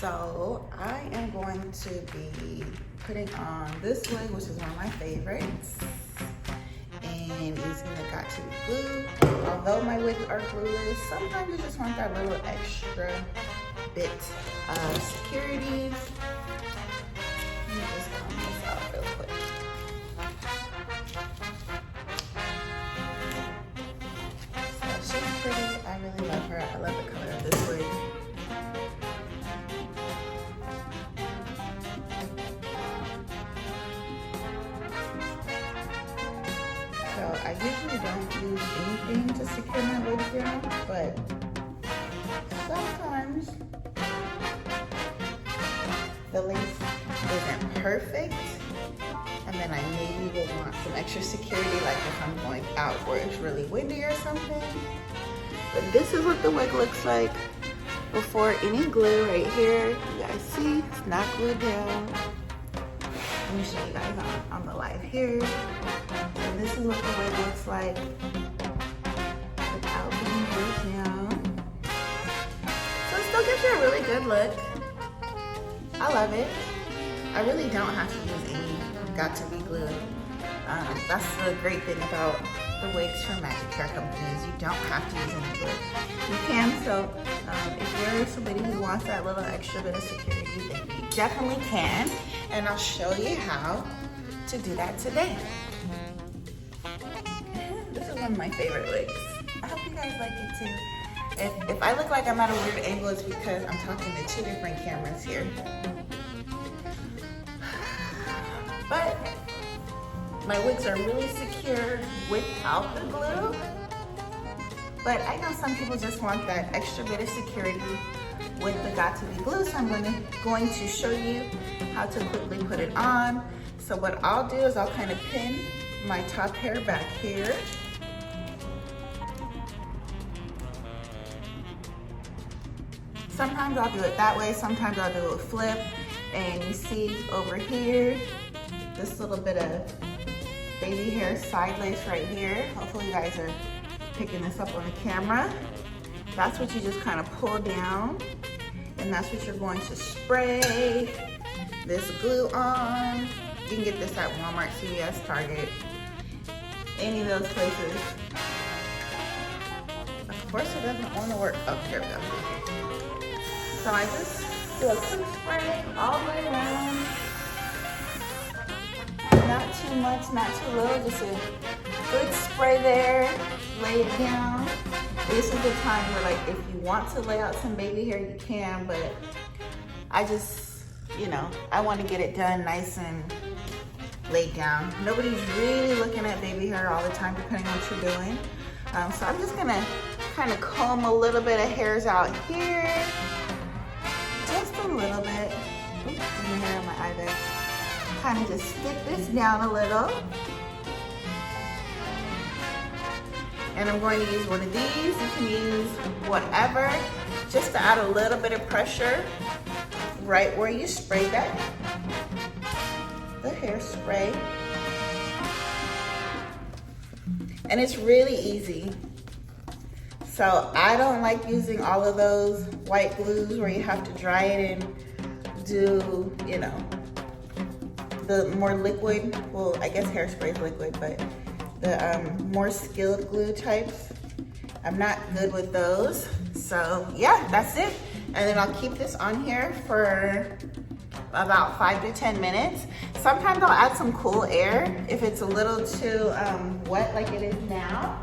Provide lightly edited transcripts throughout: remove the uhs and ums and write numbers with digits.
So I am going to be putting on this wig, which is one of my favorites, and using the got2b glue. Although my wigs are glueless, sometimes you just want that little extra bit of security. Let me just comb this out real quick. So she's pretty. I really love her. I love the color of this wig. So I usually don't use anything to secure my wigs down, but sometimes the lace isn't perfect, and then I maybe will want some extra security, like if I'm going out where it's really windy or something. But this is what the wig looks like before any glue right here. You guys see, it's not glued down. Let me show you guys on the live here. So this is what the wig looks like without being glued down. So it still gives you a really good look. I love it. I really don't have to use any got2b glue. That's the great thing about the wigs from Magic Hair Companies. You don't have to use any glue. You can, so if you're somebody who wants that little extra bit of security, then you definitely can. And I'll show you how to do that today. This is one of my favorite wigs. I hope you guys like it too. If I look like I'm at a weird angle, it's because I'm talking to two different cameras here. But my wigs are really secure without the glue. But I know some people just want that extra bit of security with the got2b glue, so I'm going to show you how to quickly put it on. So what I'll do is I'll kind of pin my top hair back here. Sometimes I'll do it that way, sometimes I'll do a flip. And you see over here, this little bit of baby hair side lace right here. Hopefully you guys are picking this up on the camera. That's what you just kind of pull down, and that's what you're going to spray this glue on. You can get this at Walmart, CVS, Target, any of those places. Of course it doesn't want to work. Oh, here we go. So I just do a quick spray all the way around. Not too much, not too little, just a good spray there. Lay it down. This is the time where, like, if you want to lay out some baby hair, you can, but I just, I want to get it done nice and laid down. Nobody's really looking at baby hair all the time, depending on what you're doing. So I'm just gonna kind of comb a little bit of hairs out here. Just a little bit. Oops, there's hair on my eye there. Kind of just stick this down a little. And I'm going to use one of these. You can use whatever, just to add a little bit of pressure right where you sprayed that, the hairspray. And it's really easy. So I don't like using all of those white glues where you have to dry it and do, the more liquid, well, I guess hairspray is liquid, but the more skilled glue types, I'm not good with those. So yeah, that's it. And then I'll keep this on here for about 5 to 10 minutes. Sometimes I'll add some cool air if it's a little too wet like it is now.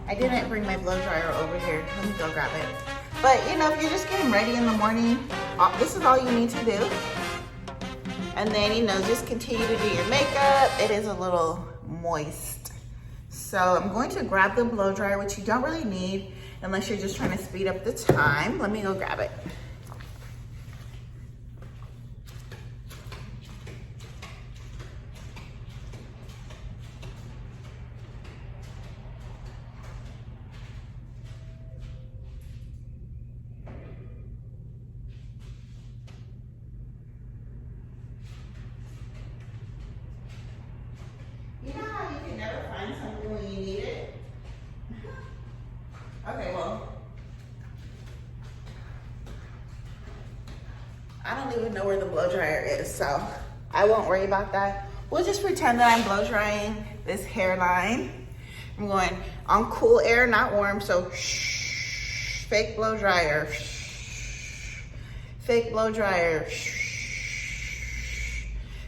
I didn't bring my blow dryer over here. Let me go grab it. But if you're just getting ready in the morning, this is all you need to do. And then, just continue to do your makeup. It is a little moist. So I'm going to grab the blow dryer, which you don't really need unless you're just trying to speed up the time. Let me go grab it. You know how you can never find something when you need it? Okay, well, I don't even know where the blow dryer is, so I won't worry about that. We'll just pretend that I'm blow drying this hairline. I'm going on cool air, not warm, so shh, fake blow dryer, shh, fake blow dryer, shh,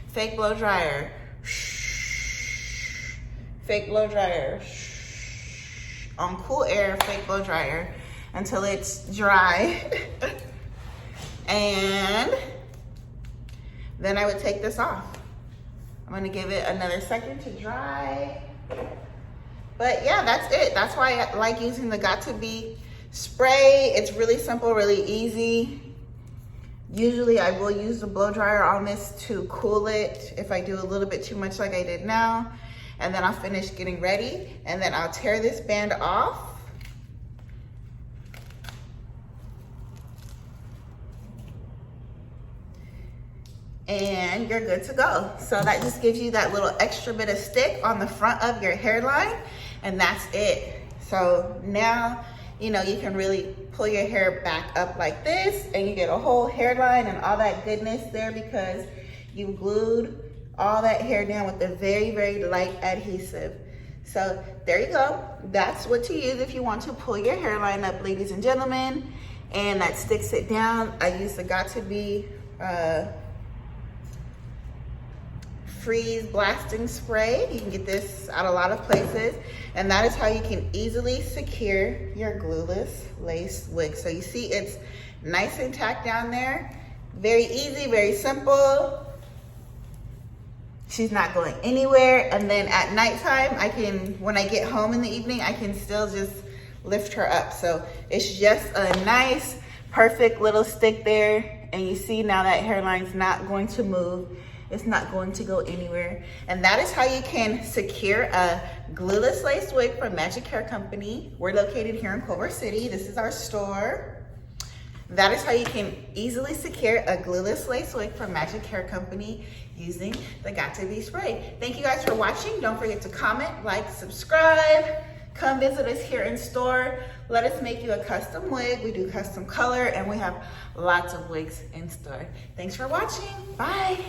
fake blow dryer, shh, fake blow dryer, shh, on cool air, fake blow dryer until it's dry. And then I would take this off. I'm gonna give it another second to dry. But yeah, that's it. That's why I like using the got2b spray. It's really simple, really easy. Usually I will use the blow dryer on this to cool it if I do a little bit too much like I did now. And then I'll finish getting ready, and then I'll tear this band off. And you're good to go. So that just gives you that little extra bit of stick on the front of your hairline, and that's it. So now, you know, you can really pull your hair back up like this, and you get a whole hairline and all that goodness there because you glued all that hair down with a very, very light adhesive. So there you go. That's what to use if you want to pull your hairline up, ladies and gentlemen. And that sticks it down. I use the got2b freeze blasting spray. You can get this at a lot of places, and that is how you can easily secure your glueless lace wig. So you see it's nice and tacked down there. Very easy, very simple. She's not going anywhere. And then at nighttime, when I get home in the evening, I can still just lift her up. So it's just a nice, perfect little stick there. And you see now that hairline's not going to move. It's not going to go anywhere. And that is how you can secure a glueless lace wig from Magic Hair Company. We're located here in Culver City. This is our store. That is how you can easily secure a glueless lace wig from Magic Hair Company using the got2b spray. Thank you guys for watching. Don't forget to comment, like, subscribe. Come visit us here in store. Let us make you a custom wig. We do custom color, and we have lots of wigs in store. Thanks for watching. Bye.